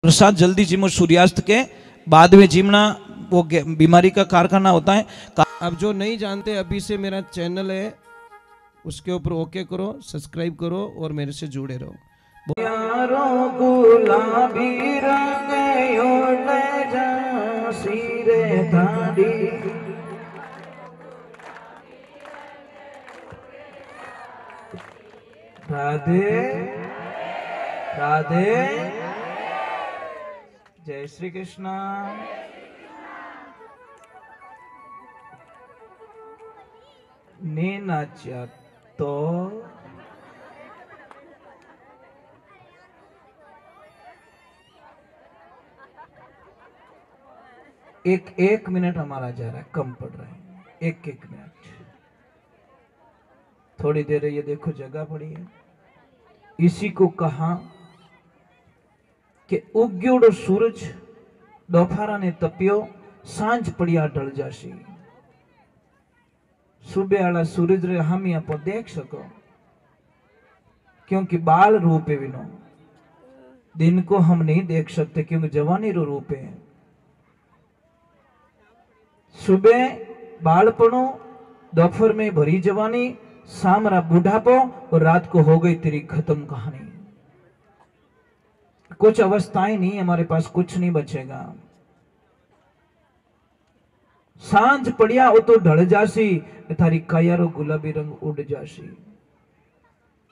प्रसाद जल्दी जिमो, सूर्यास्त के बाद में जिमना वो बीमारी का कारखाना होता है। अब जो नहीं जानते, अभी से मेरा चैनल है, उसके ऊपर ओके करो, सब्सक्राइब करो और मेरे से जुड़े रहो। यारों गुलाबी रंग ओढ़े झांसी रे थाड़ी, राधे राधे, जय श्री कृष्ण। ने नाचा तो एक मिनट हमारा जा रहा है, कम पड़ रहा है, एक मिनट। थोड़ी देर ये देखो जगह पड़ी है। इसी को कहा कि उग्योड़ो सूरज दोपहरा ने तपियो, सांझ पड़िया ढल जासी। सुबह वाला सूरज रे हम यहाँ पर देख सको, क्योंकि बाल रूप है विनो। दिन को हम नहीं देख सकते क्योंकि जवानी रो रूप है। सुबह बालपणो, दोपहर में भरी जवानी, शाम रा बुढ़ापो और रात को हो गई तेरी खत्म कहानी। कुछ अवस्थाएं नहीं, हमारे पास कुछ नहीं बचेगा। सांझ पड़िया वो तो ढल जासी, थारी कायारो गुलाबी रंग उड़ जासी।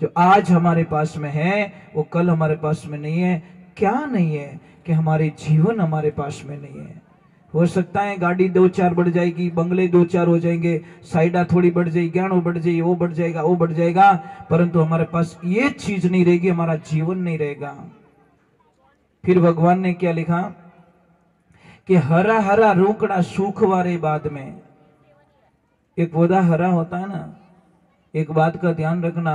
जो आज हमारे पास में है वो कल हमारे पास में नहीं है। क्या नहीं है कि हमारे जीवन हमारे पास में नहीं है। हो सकता है गाड़ी 2-4 बढ़ जाएगी, बंगले 2-4 हो जाएंगे, साइडा थोड़ी बढ़ जाएगी, ज्ञान बढ़ जाएगी, वो बढ़ जाएगा, वो बढ़ जाएगा, परंतु हमारे पास ये चीज नहीं रहेगी, हमारा जीवन नहीं रहेगा। फिर भगवान ने क्या लिखा कि हरा हरा रोकड़ा सूख वारे बाद में। एक पौधा हरा होता है ना, एक बात का ध्यान रखना,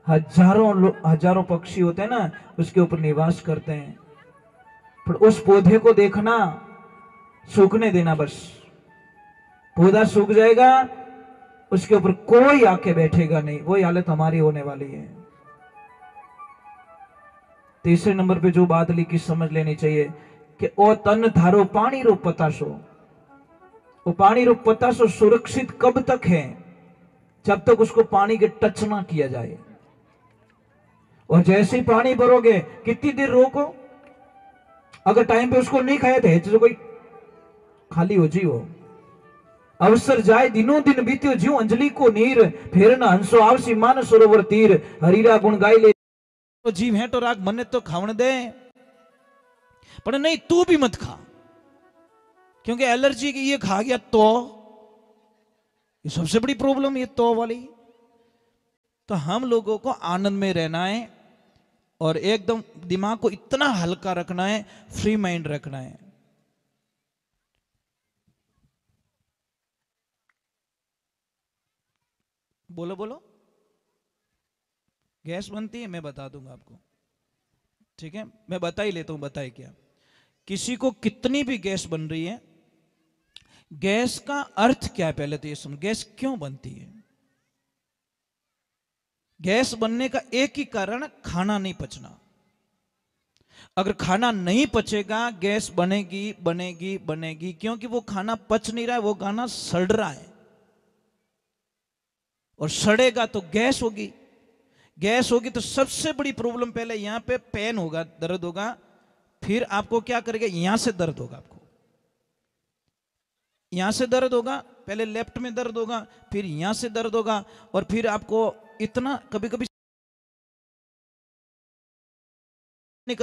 हजारों पक्षी होते हैं ना, उसके ऊपर निवास करते हैं, पर उस पौधे को देखना, सूखने देना बस। पौधा सूख जाएगा, उसके ऊपर कोई आके बैठेगा नहीं। वही हालत हमारी होने वाली है। तीसरे नंबर पे जो बात लिखी समझ लेनी चाहिए कि ओ तन धारो पानी रो पतासो। वो पानी रो पतासो सुरक्षित कब तक है? जब तक उसको पानी के टच ना किया जाए। और जैसे ही पानी भरोगे, कितनी देर रोको, अगर टाइम पे उसको नहीं खाया तो कोई खाली हो जी। वो अवसर जाए दिनों दिन बीत्यो ज्यों अंजलि को नीर, फेर न हंसो आवसी मान सरोवर तीर, हरीरा गुण गाय ले। तो जीव है तो राग मन्ने तो खावन दे, पर नहीं तू भी मत खा, क्योंकि एलर्जी की ये खा गया तो ये सबसे बड़ी प्रॉब्लम, ये तो वाली। तो हम लोगों को आनंद में रहना है और एकदम दिमाग को इतना हल्का रखना है, फ्री माइंड रखना है। बोलो बोलो। गैस बनती है, मैं बता दूंगा आपको, ठीक है? मैं बता ही लेता हूं। बताए क्या, किसी को कितनी भी गैस बन रही है, गैस का अर्थ क्या है पहले तो ये समझ। गैस क्यों बनती है? गैस बनने का एक ही कारण, खाना नहीं पचना। अगर खाना नहीं पचेगा, गैस बनेगी बनेगी बनेगी, क्योंकि वो खाना पच नहीं रहा है, वो खाना सड़ रहा है, और सड़ेगा तो गैस होगी। गैस होगी तो सबसे बड़ी प्रॉब्लम पहले यहां पे पेन होगा, दर्द होगा, फिर आपको क्या करेगा, यहां से दर्द होगा, आपको यहां से दर्द होगा, पहले लेफ्ट में दर्द होगा, फिर यहां से दर्द होगा, और फिर आपको इतना कभी कभी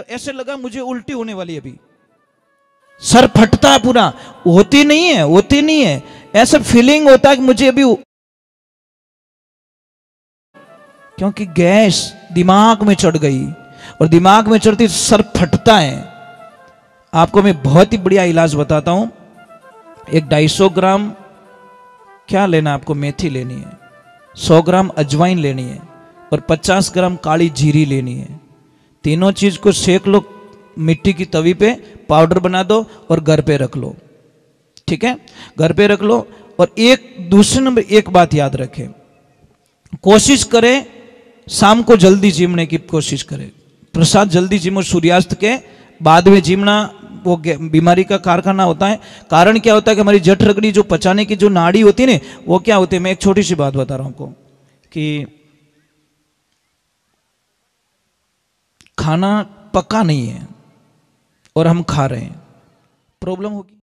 ऐसे लगा मुझे उल्टी होने वाली है, अभी सर फटता है पूरा। होती नहीं है, होती नहीं है, ऐसा फीलिंग होता है कि मुझे अभी, क्योंकि गैस दिमाग में चढ़ गई, और दिमाग में चढ़ती सर फटता है। आपको मैं बहुत ही बढ़िया इलाज बताता हूं। एक 250 ग्राम क्या लेना, आपको मेथी लेनी है, 100 ग्राम अजवाइन लेनी है, और 50 ग्राम काली जीरी लेनी है। तीनों चीज को सेक लो मिट्टी की तवी पे, पाउडर बना दो और घर पे रख लो, ठीक है? घर पे रख लो। और एक दूसरे नंबर एक बात याद रखें, कोशिश करें शाम को जल्दी जिमने की कोशिश करें। प्रसाद जल्दी जिमो, सूर्यास्त के बाद में जीमना वो बीमारी का कारखाना होता है। कारण क्या होता है कि हमारी जठ रगड़ी जो पचाने की जो नाड़ी होती है ना, वो क्या होती है, मैं एक छोटी सी बात बता रहा हूं आपको कि खाना पका नहीं है और हम खा रहे हैं, प्रॉब्लम होगी।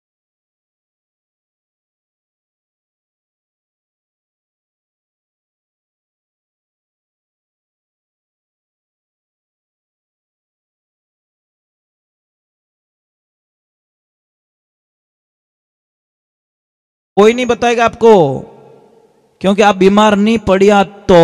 कोई नहीं बताएगा आपको, क्योंकि आप बीमार नहीं पड़िया तो,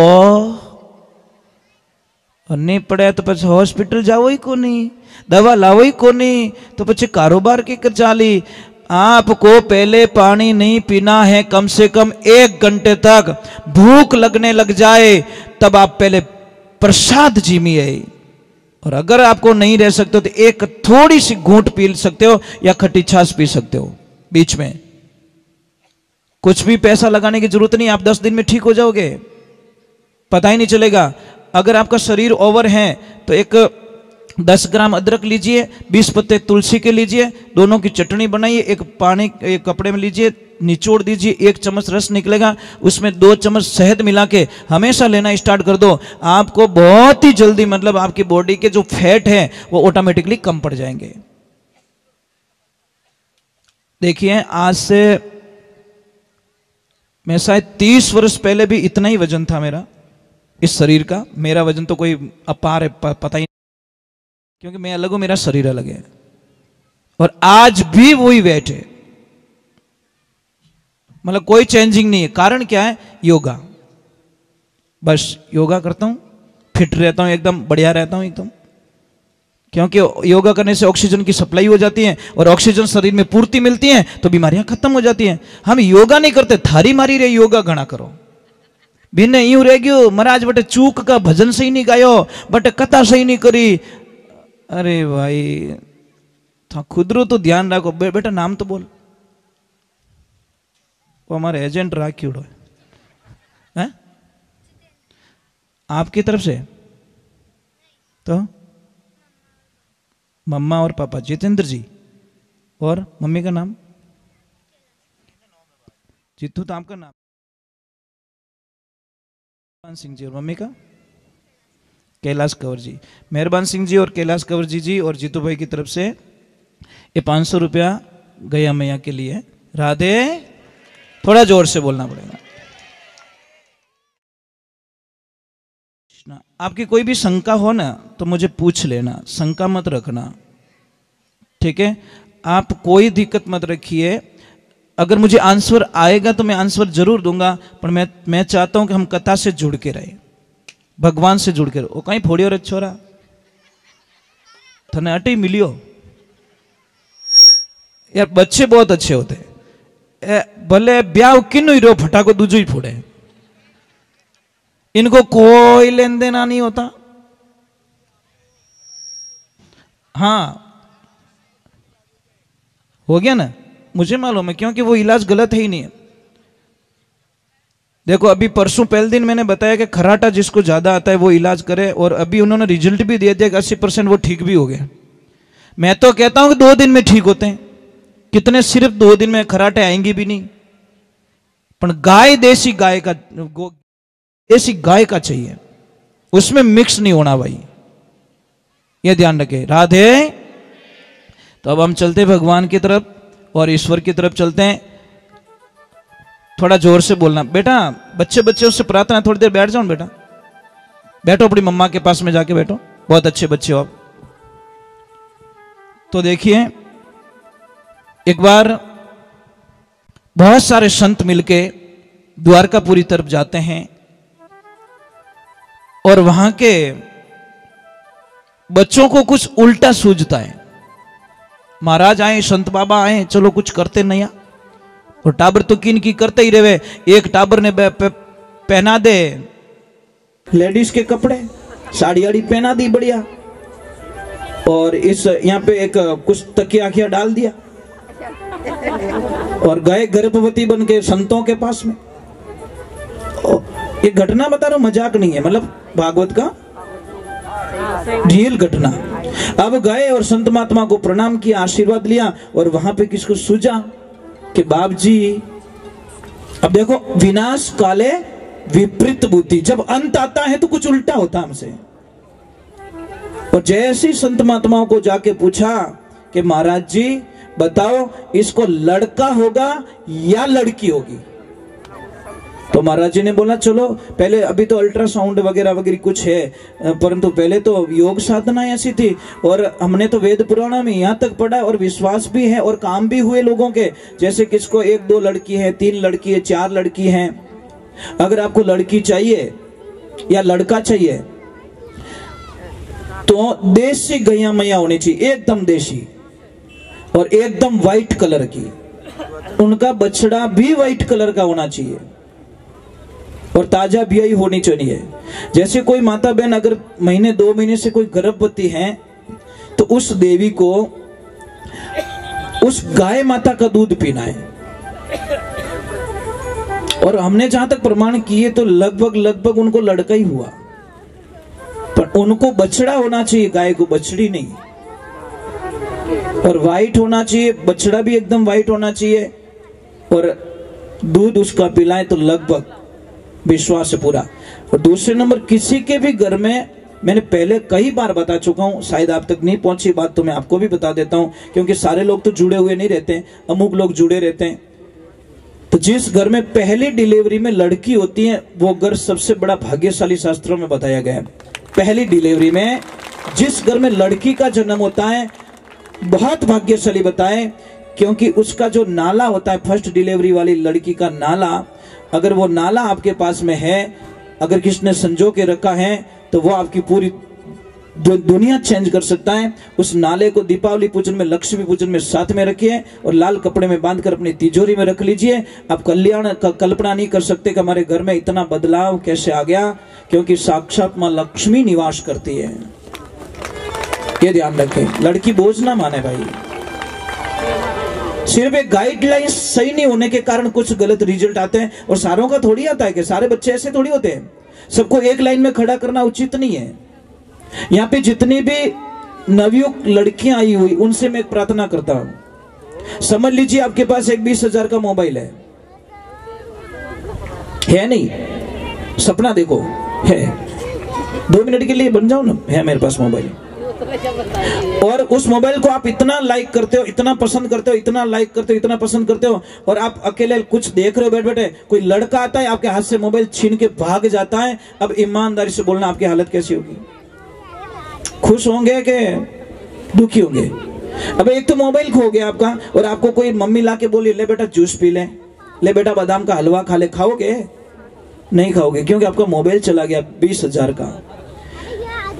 और नहीं पड़े तो પછી હોસ્પિટલ જાવો ही को नहीं, दवा लावो ही को नहीं, तो પછી कारोबार की कर चाली। आपको पहले पानी नहीं पीना है, कम से कम 1 घंटे तक भूख लगने लग जाए तब आप पहले प्रसाद जीमिए। और अगर आपको नहीं रह सकते तो एक थोड़ी सी घूंट पी सकते हो या खट्टी छाछ पी सकते हो बीच में। कुछ भी पैसा लगाने की जरूरत नहीं, आप 10 दिन में ठीक हो जाओगे, पता ही नहीं चलेगा। अगर आपका शरीर ओवर है तो एक 10 ग्राम अदरक लीजिए, 20 पत्ते तुलसी के लीजिए, दोनों की चटनी बनाइए, एक पानी एक कपड़े में लीजिए, निचोड़ दीजिए, 1 चम्मच रस निकलेगा, उसमें 2 चम्मच शहद मिला के हमेशा लेना स्टार्ट कर दो। आपको बहुत ही जल्दी मतलब आपकी बॉडी के जो फैट है वो ऑटोमेटिकली कम पड़ जाएंगे। देखिए आज से मैं शायद 30 वर्ष पहले भी इतना ही वजन था मेरा, इस शरीर का। मेरा वजन तो कोई अपार है, पता ही नहीं, क्योंकि मैं अलग हूं, मेरा शरीर अलग है। और आज भी वही वेट है, मतलब कोई चेंजिंग नहीं है। कारण क्या है? योगा। बस योगा करता हूं, फिट रहता हूं, एकदम बढ़िया रहता हूं एकदम, क्योंकि योगा करने से ऑक्सीजन की सप्लाई हो जाती है और ऑक्सीजन शरीर में पूर्ति मिलती है तो बीमारियां खत्म हो जाती हैं। हम योगा नहीं करते, थारी मारी रे योगा घना करो। भिन्न यूं रह गयो महाराज, बटे चूक का भजन सही नहीं गायो, बटे कथा सही नहीं करी। अरे भाई खुदरो तो ध्यान रखो, बेटा नाम तो बोल। वो हमारे एजेंट राखीड़ो है आपकी तरफ से, तो मम्मा और पापा जितेंद्र जी, और मम्मी का नाम जीतू, तो आपका नाम मेहरबान सिंह जी, और मम्मी का कैलाश कंवर जी। मेहरबान सिंह जी और कैलाश कंवर जी और जीतू भाई की तरफ से ये 500 रुपया गया मैया के लिए। राधे, थोड़ा जोर से बोलना पड़ेगा। आपकी कोई भी शंका हो ना तो मुझे पूछ लेना, शंका मत रखना, ठीक है? आप कोई दिक्कत मत रखिए। अगर मुझे आंसर आएगा तो मैं आंसर जरूर दूंगा, पर मैं चाहता हूं कि हम कथा से जुड़ के रहे, भगवान से जुड़ के रहे। वो कहीं फोड़ियो रे छोरा, थने अटे मिलियो यार। बच्चे बहुत अच्छे होते, भले ब्याह किन्नु ही रो फटाको दूजो ही फोड़े, इनको कोई लेन देना नहीं होता। हाँ हो गया ना, मुझे मालूम है, क्योंकि वो इलाज गलत है ही नहीं। देखो अभी परसों पहले दिन मैंने बताया कि खराटा जिसको ज्यादा आता है वो इलाज करे, और अभी उन्होंने रिजल्ट भी दे दिया कि 80% वो ठीक भी हो गए। मैं तो कहता हूं कि 2 दिन में ठीक होते हैं। कितने सिर्फ 2 दिन में खराटे आएंगे भी नहीं। पर गाय देसी गाय का, देसी गाय का चाहिए, उसमें मिक्स नहीं होना भाई, ये ध्यान रखे। राधे। तो अब हम चलते भगवान की तरफ और ईश्वर की तरफ चलते हैं। थोड़ा जोर से बोलना बेटा, बच्चे बच्चे उससे प्रार्थना, थोड़ी देर बैठ जाओ बेटा, बैठो अपनी मम्मा के पास में जाके बैठो, बहुत अच्छे बच्चे हो आप। तो देखिए एक बार बहुत सारे संत मिलके द्वारकापुरी तरफ जाते हैं और वहां के बच्चों को कुछ उल्टा सूझता है। महाराज आए, संत बाबा आए, चलो कुछ करते नहीं। और टाबर तो किन की करते ही रहे। एक टाबर ने पहना दे लेडीज के कपड़े, साड़ी आड़ी पहना दी बढ़िया, और इस यहाँ पे एक कुछ तकिया आखिया डाल दिया और गए गर्भवती बन के संतों के पास में। ये घटना बता रहा हूं, मजाक नहीं है, मतलब भागवत का रियल घटना। अब गए और संत महात्मा को प्रणाम किया, आशीर्वाद लिया, और वहां पे किसको सूझा कि बाप जी, अब देखो, विनाश काले विपरीत बुद्धि, जब अंत आता है तो कुछ उल्टा होता हमसे। और जैसे ही संत महात्माओं को जाके पूछा कि महाराज जी बताओ, इसको लड़का होगा या लड़की होगी? तो महाराज जी ने बोला चलो पहले, अभी तो अल्ट्रासाउंड वगैरह वगैरह कुछ है, परंतु पहले तो योग साधना ऐसी थी, और हमने तो वेद पुराण में यहाँ तक पढ़ा, और विश्वास भी है और काम भी हुए लोगों के, जैसे किसको 1-2 लड़की है, 3 लड़की है, 4 लड़की हैं। अगर आपको लड़की चाहिए या लड़का चाहिए तो देसी गैया मैया होनी चाहिए, एकदम देसी और एकदम व्हाइट कलर की। उनका बछड़ा भी व्हाइट कलर का होना चाहिए और ताजा ब्याई होनी चाहिए। जैसे कोई माता बहन अगर महीने 2 महीने से कोई गर्भवती है तो उस देवी को उस गाय माता का दूध पीना है। और हमने जहां तक प्रमाण किए तो लगभग उनको लड़का ही हुआ, पर उनको बछड़ा होना चाहिए, गाय को बछड़ी नहीं। और व्हाइट होना चाहिए, बछड़ा भी एकदम व्हाइट होना चाहिए, और दूध उसका पिलाएं तो लगभग विश्वास से पूरा। और दूसरे नंबर, किसी के भी घर में, मैंने पहले कई बार बता चुका हूं, शायद आप तक नहीं पहुंची बात, तो मैं आपको भी बता देता हूं, क्योंकि सारे लोग तो जुड़े हुए नहीं रहते, अमुक लोग जुड़े रहते हैं। तो जिस घर में पहली डिलीवरी में लड़की होती है वो घर सबसे बड़ा भाग्यशाली, शास्त्रों में बताया गया है। पहली डिलीवरी में जिस घर में लड़की का जन्म होता है बहुत भाग्यशाली बताए, क्योंकि उसका जो नाला होता है, फर्स्ट डिलीवरी वाली लड़की का नाला, अगर वो नाला आपके पास में है, अगर किसने संजो के रखा है, तो वो आपकी पूरी दुनिया चेंज कर सकता है। उस नाले को दीपावली पूजन में, लक्ष्मी पूजन में साथ में रखिए और लाल कपड़े में बांधकर अपनी तिजोरी में रख लीजिए। आप कल्याण का कल्पना नहीं कर सकते कि हमारे घर में इतना बदलाव कैसे आ गया, क्योंकि साक्षात मां लक्ष्मी निवास करती है। ये ध्यान रखें, लड़की बोझ ना माने भाई। सिर्फ एक गाइडलाइन सही नहीं होने के कारण कुछ गलत रिजल्ट आते हैं, और सारों का थोड़ी आता है कि सारे बच्चे ऐसे थोड़ी होते हैं। सबको एक लाइन में खड़ा करना उचित नहीं है। यहाँ पे जितनी भी नवयुक्त लड़कियां आई हुई, उनसे मैं एक प्रार्थना करता हूं, समझ लीजिए आपके पास एक 20,000 का मोबाइल है नहीं? सपना देखो है, 2 मिनट के लिए बन जाओ ना, है मेरे पास मोबाइल, और उस मोबाइल को आप इतना लाइक करते हो, इतना पसंद करते हो, इतना लाइक करते हो, इतना पसंद करते हो, और आप अकेले कुछ देख रहे हो बैठ बैठे, कोई लड़का आता है आपके हाथ से मोबाइल छीन के भाग जाता है। अब ईमानदारी से बोलना, आपकी हालत कैसी होगी? खुश होंगे कि दुखी होंगे? अब एक तो मोबाइल खो गया आपका, और आपको कोई मम्मी लाके बोली ले बेटा जूस पी ले बेटा बादाम का हलवा खा ले, खाओगे? नहीं खाओगे, क्योंकि आपका मोबाइल चला गया 20,000 का।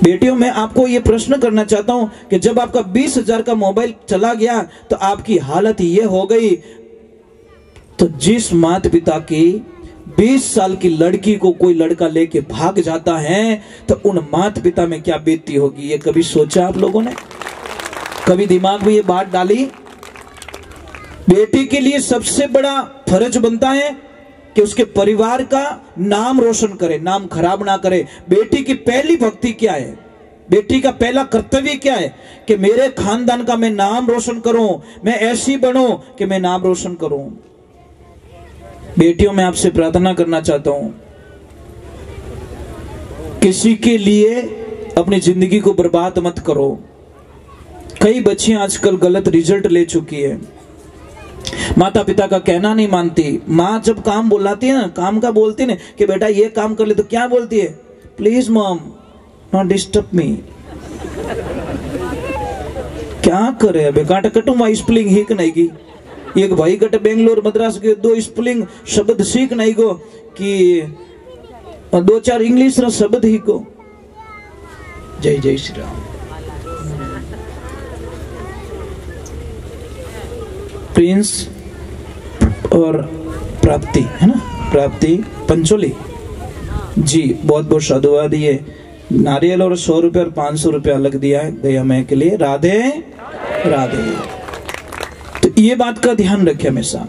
बेटियों, मैं आपको ये प्रश्न करना चाहता हूं कि जब आपका 20,000 का मोबाइल चला गया तो आपकी हालत ये हो गई, तो जिस माता पिता की 20 साल की लड़की को कोई लड़का लेके भाग जाता है, तो उन माता पिता में क्या बीतती होगी? ये कभी सोचा आप लोगों ने? कभी दिमाग में ये बात डाली? बेटी के लिए सबसे बड़ा फर्ज बनता है कि उसके परिवार का नाम रोशन करे, नाम खराब ना करे। बेटी की पहली भक्ति क्या है? बेटी का पहला कर्तव्य क्या है? कि मेरे खानदान का मैं नाम रोशन करूं, मैं ऐसी बनूं कि मैं नाम रोशन करूं। बेटियों, मैं आपसे प्रार्थना करना चाहता हूं, किसी के लिए अपनी जिंदगी को बर्बाद मत करो। कई बच्चियां आजकल गलत रिजल्ट ले चुकी है, माता पिता का कहना नहीं मानती। माँ जब काम बुलाती है ना, काम का बोलती ना कि बेटा ये काम कर ले, तो क्या बोलती है? Please mom not disturb me. क्या करे बेकाट कटू माँ स्पेलिंग हिक नहीं की, एक भाई कट बेंगलोर मद्रास के 2 स्पेलिंग शब्द सीख नहीं को कि 2-4 इंग्लिश शब्द ही को। जय जय श्री राम। प्रिंस और प्राप्ति है ना, प्राप्ति पंचोली जी, बहुत बहुत साधुवाद। ये नारियल और 100 रुपए और 500 रुपए अलग दिया है गया मैं के लिए। राधे राधे। तो ये बात का ध्यान रखे हमेशा,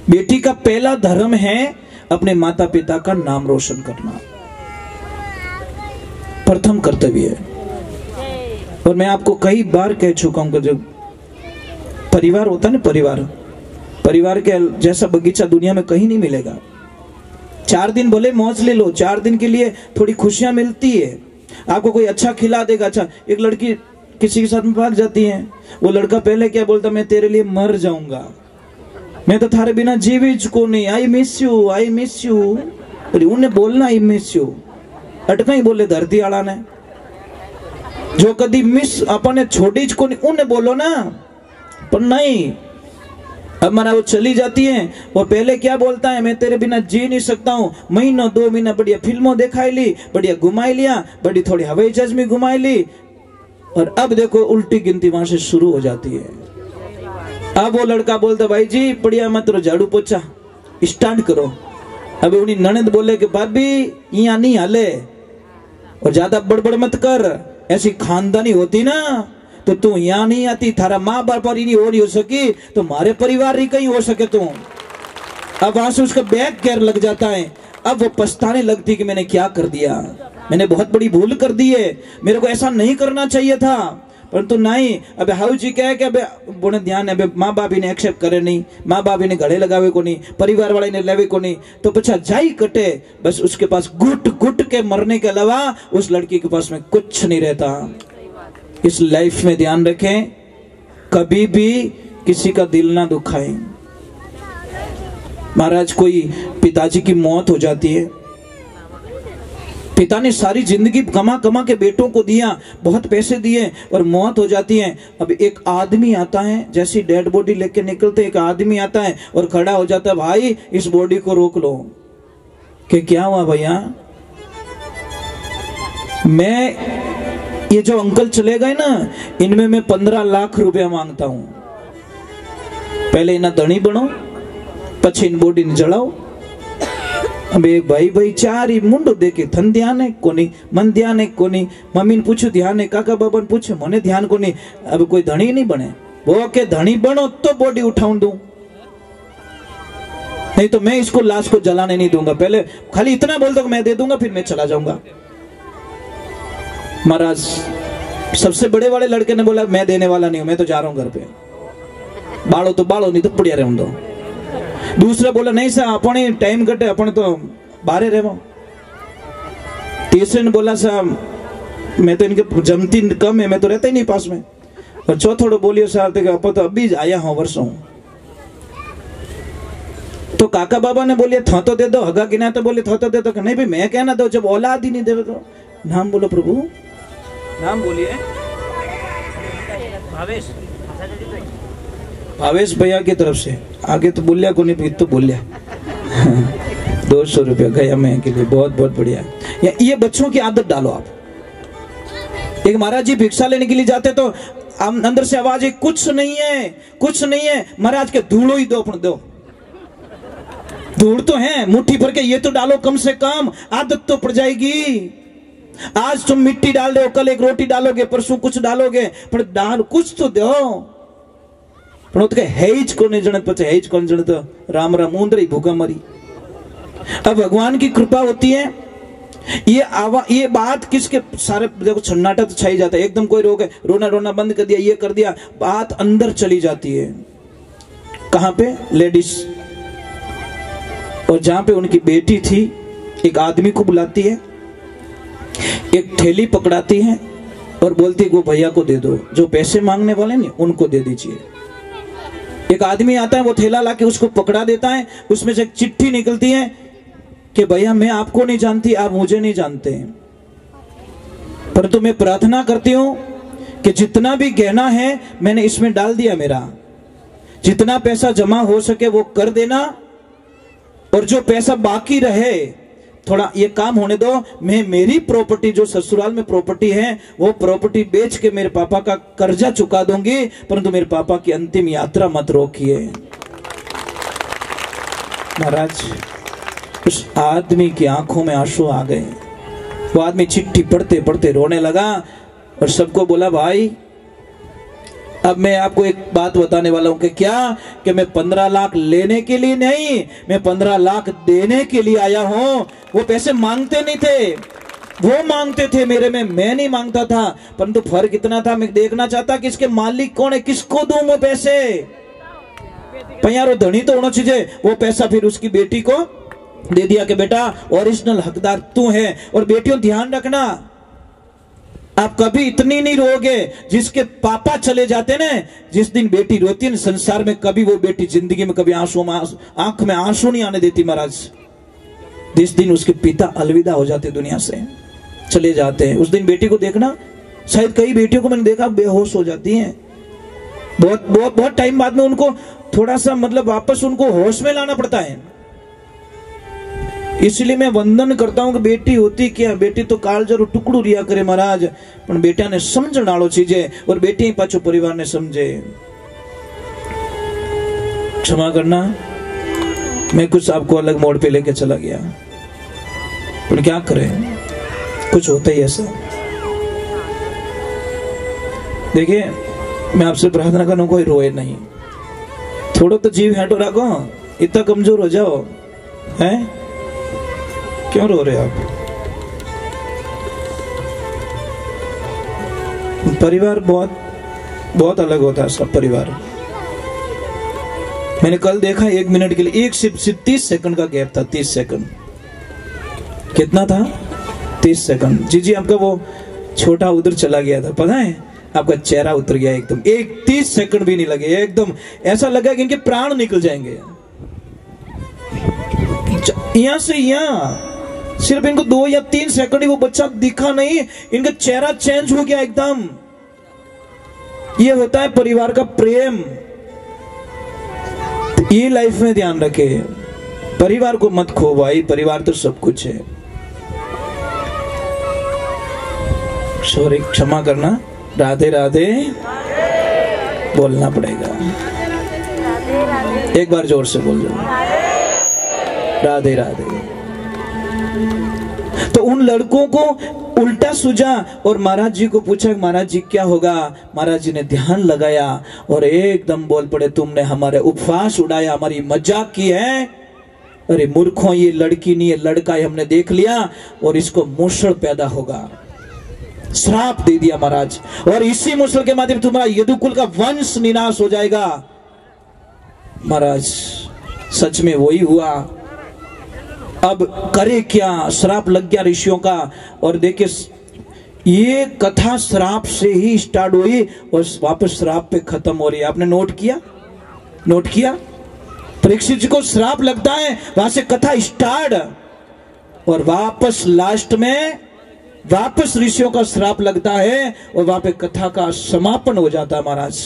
बेटी का पहला धर्म है अपने माता पिता का नाम रोशन करना, प्रथम कर्तव्य है। और मैं आपको कई बार कह चुका हूं कि जो परिवार होता है ना, परिवार के जैसा बगीचा दुनिया में कहीं नहीं मिलेगा। 4 दिन भले मौज ले लो, 4 दिन के लिए थोड़ी खुशियां मिलती है, आपको कोई अच्छा खिला देगा। अच्छा, एक लड़की किसी के साथ में भाग जाती है, वो लड़का पहले क्या बोलता, मैं तेरे लिए मर जाऊंगा, मैं तो थारे बिना जीवित को नहीं, I miss you, I miss you. उन्हें बोलना आई मिस यू, अटका ही बोले धरती आला ने, जो कभी मिस अपने छोड़ी को नहीं, उन्हें बोलो ना। पर नहीं, अब माना वो चली जाती है, वो पहले क्या बोलता है, मैं तेरे बिना जी नहीं सकता हूँ। महीनों 2 महीना बढ़िया फिल्मों दिखाई ली, बढ़िया घुमाई लिया, बड़ी थोड़ी हवाई जहाज में घुमाई ली, और अब देखो उल्टी गिनती वहां से शुरू हो जाती है। अब वो लड़का बोलता, भाई जी बढ़िया मत रो, झाड़ू पोछा स्टार्ट करो। अब उन्हीं ननद बोले कि भाभी यहाँ नहीं हाले, और ज्यादा बड़बड़ मत कर, ऐसी खानदानी होती ना तो तू यहाँ नहीं आती, थारा माँ बाप पर ही नहीं हो सकी तो हमारे परिवार ही कहीं हो सके तू। अब वहां से उसका बैक गेयर लग जाता है, अब वो पछताने लगती कि मैंने क्या कर दिया, मैंने बहुत बड़ी भूल कर दी है, मेरे को ऐसा नहीं करना चाहिए था, परंतु नहीं। अब हाउ जी कहे कि अबे बोने ध्यान है, माँ बाप ने एक्सेप्ट करे नहीं, माँ बाप ने गले लगावे को नहीं, परिवार वाले ने लेवे को नहीं, तो पछा जाई कटे, बस उसके पास घुट घुट के मरने के अलावा उस लड़की के पास में कुछ नहीं रहता। इस लाइफ में ध्यान रखें, कभी भी किसी का दिल ना दुखाएं। महाराज, कोई पिताजी की मौत हो जाती है, पिता ने सारी जिंदगी कमा कमा के बेटों को दिया, बहुत पैसे दिए, और मौत हो जाती है। अब एक आदमी आता है, जैसी डेड बॉडी लेके निकलते एक आदमी आता है और खड़ा हो जाता है, भाई इस बॉडी को रोक लो। कि क्या हुआ भैया, मैं ये जो अंकल चले गए ना, इनमें मैं 15 लाख रुपया मांगता हूं, पहले इन्हें धनी बनो, पछे इन बॉडी ने जड़ाओ। अब एक भाई चार मुंडो देखे, थन ध्यान है कोनी, मन ध्यान है कोनी, मम्मी ने पूछो ध्यान है, काका बाबा ने पूछो, मने ध्यान कोनी। अब कोई धनी नहीं बने, वो के धनी बनो तो बॉडी उठाऊं दूं, नहीं तो मैं इसको लाश को जलाने नहीं दूंगा। पहले खाली इतना बोल दो मैं दे दूंगा, फिर मैं चला जाऊंगा। महाराज, सबसे बड़े वाले लड़के ने बोला, मैं देने वाला नहीं हूं, मैं तो जा रहा हूं घर पे, बाड़ो तो बाड़ो, नहीं तो बढ़िया रहूं दो। दूसरा बोला, नहीं सर अपने टाइम कटे, अपने तो बाहर रहो। तीसरे ने बोला, साहब मैं तो इनके जमती कम है, मैं तो रहता ही नहीं पास में। और चौथोड़ो बोलियो, साहब तो अभी आया हूं वर्षों। तो काका बाबा ने बोलिए था तो दे दो, हगा गिना तो बोले था तो दे दो, नहीं भाई मैं कहना दो, जब औलाद ही नहीं दे तो। नाम बोलो प्रभु, नाम बोलिए। भावेश भैया की तरफ से, आगे तो बोलिया को नहीं, तो बोलिया 200 रुपया गया मैं के लिए, बहुत बहुत बढ़िया। ये बच्चों की आदत डालो आप। एक महाराज जी भिक्षा लेने के लिए जाते तो अंदर से आवाज है, कुछ नहीं है, कुछ नहीं है। महाराज के धूड़ो ही दो, अपने दो धूड़ तो है मुट्ठी भर के, ये तो डालो कम से कम, आदत तो पड़ जाएगी। आज तुम मिट्टी डाल रहे हो, कल एक रोटी डालोगे, परसों कुछ डालोगे, पर डाल कुछ तो दो। पण तो हेज को नहीं जणत, पचे हेज कौन जणत, राम राम ऊंदरी भूखा मरी। अब भगवान की कृपा होती है। ये बात किसके सारे देखो सन्नाटा तो छाई जाता है, एकदम कोई रोना रोना बंद कर दिया, ये कर दिया, बात अंदर चली जाती है। कहां पे? लेडीज। और जहां पे उनकी बेटी थी, एक आदमी को बुलाती है, एक थैली पकड़ाती है और बोलती है वो भैया को दे दो, जो पैसे मांगने वाले नहीं उनको दे दीजिए। एक आदमी आता है, वो थैला लाके उसको पकड़ा देता है, उसमें से एक चिट्ठी निकलती है कि भैया मैं आपको नहीं जानती, आप मुझे नहीं जानते, परंतु मैं प्रार्थना करती हूं कि जितना भी गहना है मैंने इसमें डाल दिया, मेरा जितना पैसा जमा हो सके वो कर देना, और जो पैसा बाकी रहे थोड़ा ये काम होने दो, मैं मेरी प्रॉपर्टी जो ससुराल में प्रॉपर्टी है वो प्रॉपर्टी बेच के मेरे पापा का कर्जा चुका दूंगी, परंतु मेरे पापा की अंतिम यात्रा मत रोकिए। महाराज, उस आदमी की आंखों में आंसू आ गए। वो आदमी चिट्ठी पढ़ते पढ़ते रोने लगा और सबको बोला, भाई अब मैं आपको एक बात बताने वाला हूं कि क्या, कि मैं 15 लाख लेने के लिए नहीं, मैं 15 लाख देने के लिए आया हूं। वो पैसे मांगते नहीं थे, वो मांगते थे मेरे में, मैं नहीं मांगता था। परंतु फर्क इतना था, मैं देखना चाहता कि इसके मालिक कौन है, किसको दूं वो पैसे। यार धनी तो होना चाहिए। वो पैसा फिर उसकी बेटी को दे दिया कि बेटा ओरिजिनल हकदार तू है। और बेटियों ध्यान रखना, आप कभी इतनी नहीं रोगे जिसके पापा चले जाते ना, जिस दिन बेटी रोती है संसार में, कभी वो बेटी जिंदगी में कभी आंख में आंसू नहीं आने देती महाराज। जिस दिन उसके पिता अलविदा हो जाते, दुनिया से चले जाते हैं, उस दिन बेटी को देखना, शायद कई बेटियों को मैंने देखा बेहोश हो जाती हैं। बहुत बहुत बहुत टाइम बाद में उनको थोड़ा सा मतलब वापस उनको होश में लाना पड़ता है। इसलिए मैं वंदन करता हूं कि बेटी होती क्या, बेटी तो कालजरू टुकड़ू रिया करे महाराज, पर बेटा ने समझण वालो चीजे, और बेटी पाछो परिवार ने समझे। क्षमा करना, मैं कुछ आपको अलग मोड़ पे लेके चला गया, पर क्या करें, कुछ होता ही ऐसा। देखिए मैं आपसे प्रार्थना करूं, कोई रोए नहीं, थोड़ा तो जीव हेटो रखो, इतना कमजोर हो जाओ हैं, क्यों रो रहे आप? परिवार बहुत बहुत अलग होता है सब परिवार। मैंने कल देखा 1 मिनट के लिए, एक सिर्फ 30 सेकंड का गैप था, 30 सेकंड। कितना था? 30 सेकंड। जी आपका वो छोटा उधर चला गया था, पता है? आपका चेहरा उतर गया एकदम, 30 सेकंड भी नहीं लगे, एकदम ऐसा लगा कि इनके प्राण निकल जाएंगे। यहां से यहां सिर्फ इनको 2 या 3 सेकंड ही वो बच्चा दिखा नहीं, इनका चेहरा चेंज हो गया एकदम। ये होता है परिवार का प्रेम। ये लाइफ में ध्यान रखे, परिवार को मत खो भाई, परिवार तो सब कुछ है। सॉरी, क्षमा करना, राधे राधे बोलना पड़ेगा, एक बार जोर से बोल दो, राधे राधे। तो उन लड़कों को उल्टा सूझा और महाराज जी को पूछा, महाराज जी क्या होगा? महाराज जी ने ध्यान लगाया और एकदम बोल पड़े, तुमने हमारे उपवास उड़ाया, हमारी मजाक की है। अरे मूर्खों, ये लड़की नहीं है, लड़का है, हमने देख लिया, और इसको मूषण पैदा होगा। श्राप दे दिया महाराज, और इसी मूषण के माध्यम तुम्हारा यदुकुल का वंश निनाश हो जाएगा। महाराज सच में वही हुआ। अब करे क्या? श्राप लग गया ऋषियों का। और देखिए ये कथा श्राप से ही स्टार्ट हुई और वापस श्राप पे खत्म हो रही है। आपने नोट किया? नोट किया? परीक्षित जी को श्राप लगता है, वहां से कथा स्टार्ट, और वापस लास्ट में वापस ऋषियों का श्राप लगता है और वहां पे कथा का समापन हो जाता है महाराज।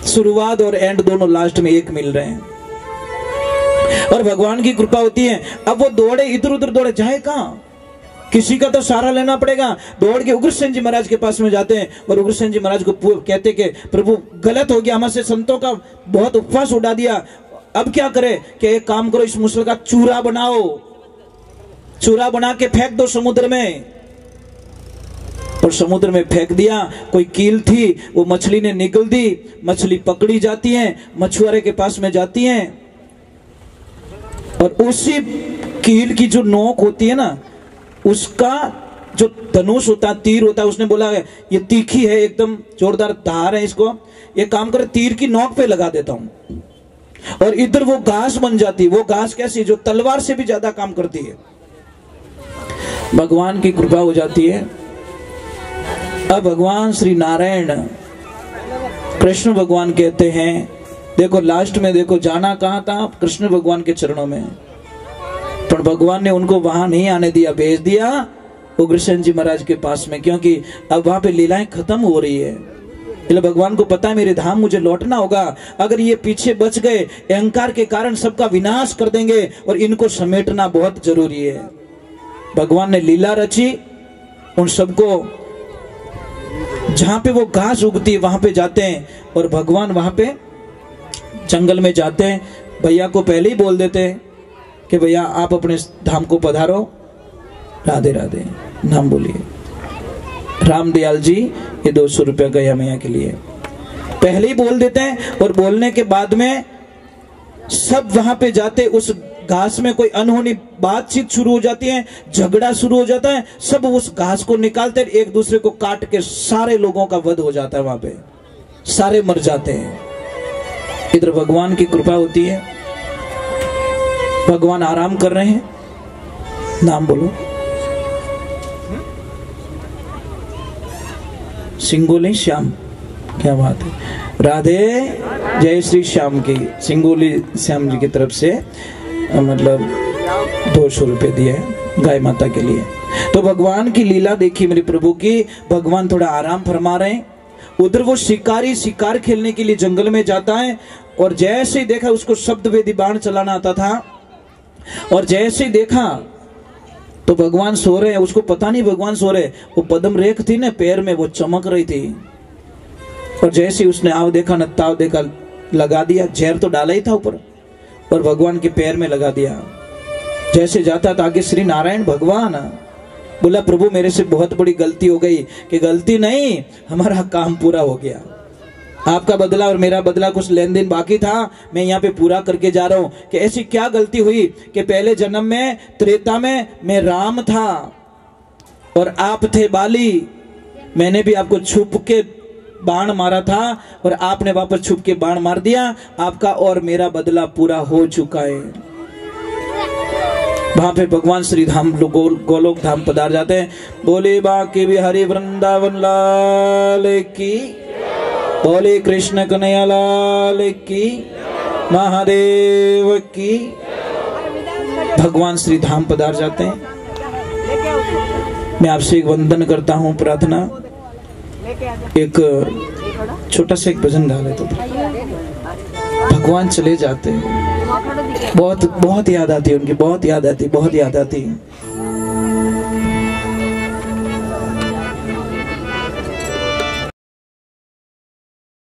शुरुआत और एंड दोनों लास्ट में एक मिल रहे हैं, और भगवान की कृपा होती है। अब वो दौड़े, इधर उधर दौड़े, जाए कहां? किसी का तो सहारा लेना पड़ेगा। दौड़ के उग्रसेन जी महाराज के पास में जाते हैं, और उग्रसेन जी महाराज को कहते कि प्रभु गलत हो गया, हमसे संतों का बहुत उपवास उड़ा दिया, अब क्या करे? कि एक काम करो, इस मूसल का चूरा बनाओ, चूरा बना के फेंक दो समुद्र में। और समुद्र में फेंक दिया। कोई कील थी, वो मछली ने निगल दी, मछली पकड़ी जाती है, मछुआरे के पास में जाती है, और उसी कील की जो नोक होती है ना, उसका जो धनुष होता है, तीर होता है, उसने बोला ये तीखी है, एकदम जोरदार धार है, इसको ये काम करे तीर की नोक पे लगा देता हूं, और इधर वो घास बन जाती है। वो घास कैसी? जो तलवार से भी ज्यादा काम करती है। भगवान की कृपा हो जाती है। अब भगवान श्री नारायण कृष्ण भगवान कहते हैं, देखो लास्ट में देखो जाना कहां था? कृष्ण भगवान के चरणों में, पर भगवान ने उनको वहां नहीं आने दिया, भेज दिया उग्रसेन जी महाराज के पास में, क्योंकि अब वहां पे लीलाएं खत्म हो रही है। इसलिए भगवान को पता है मेरे धाम मुझे लौटना होगा, अगर ये पीछे बच गए अहंकार के कारण सबका विनाश कर देंगे, और इनको समेटना बहुत जरूरी है। भगवान ने लीला रची, उन सबको जहां पे वो घास उगती है वहां पे जाते हैं, और भगवान वहां पे जंगल में जाते हैं। भैया को पहले ही बोल देते हैं कि भैया आप अपने धाम को पधारो, राधे राधे नाम बोलिए। रामदयाल जी ये 200 रुपया गया मैया के लिए, पहले ही बोल देते हैं। और बोलने के बाद में सब वहां पे जाते, उस घास में कोई अनहोनी बातचीत शुरू हो जाती है, झगड़ा शुरू हो जाता है, सब उस घास को निकालते हैं, एक दूसरे को काट के सारे लोगों का वध हो जाता है, वहां पे सारे मर जाते हैं। इधर भगवान की कृपा होती है, भगवान आराम कर रहे हैं, नाम बोलो, सिंगोली श्याम, क्या बात है, राधे जय श्री श्याम की, सिंगोली श्याम जी की तरफ से मतलब 200 रुपए दिए गाय माता के लिए। तो भगवान की लीला देखी मेरे प्रभु की, भगवान थोड़ा आराम फरमा रहे हैं। उधर वो शिकारी शिकार खेलने के लिए जंगल में जाता है, और जैसे ही देखा उसको शब्द वेदी बाण चलाना आता था, और जैसे ही देखा तो भगवान सो रहे हैं, उसको पता नहीं भगवान सो रहे, वो पद्म रेख थी ना पैर में, वो चमक रही थी, और जैसे ही उसने आव देखा न ताव देखा, लगा दिया, जहर तो डाला ही था ऊपर, और भगवान के पैर में लगा दिया। जैसे जाता था आगे श्री नारायण भगवान बोला, प्रभु मेरे से बहुत बड़ी गलती हो गई, कि गलती नहीं, हमारा काम पूरा हो गया, आपका बदला और मेरा बदला कुछ लेन देन बाकी था, मैं यहाँ पे पूरा करके जा रहा हूँ। कि ऐसी क्या गलती हुई कि पहले जन्म में त्रेता में मैं राम था और आप थे बाली, मैंने भी आपको छुप के बाण मारा था और आपने वापस छुप के बाण मार दिया, आपका और मेरा बदला पूरा हो चुका है। वहां पे भगवान श्री धाम गोलोक धाम पधार जाते हैं। बोले बाके बिहारी वृंदावन लाल की, बोले कृष्ण कन्हैया लाल की, महादेव की। भगवान श्री धाम पधार जाते हैं। मैं आपसे एक वंदन करता हूँ, प्रार्थना, एक छोटा सा एक भजन गा लेते, भगवान चले जाते हैं, बहुत बहुत याद आती है उनकी, बहुत याद आती, बहुत याद आती है।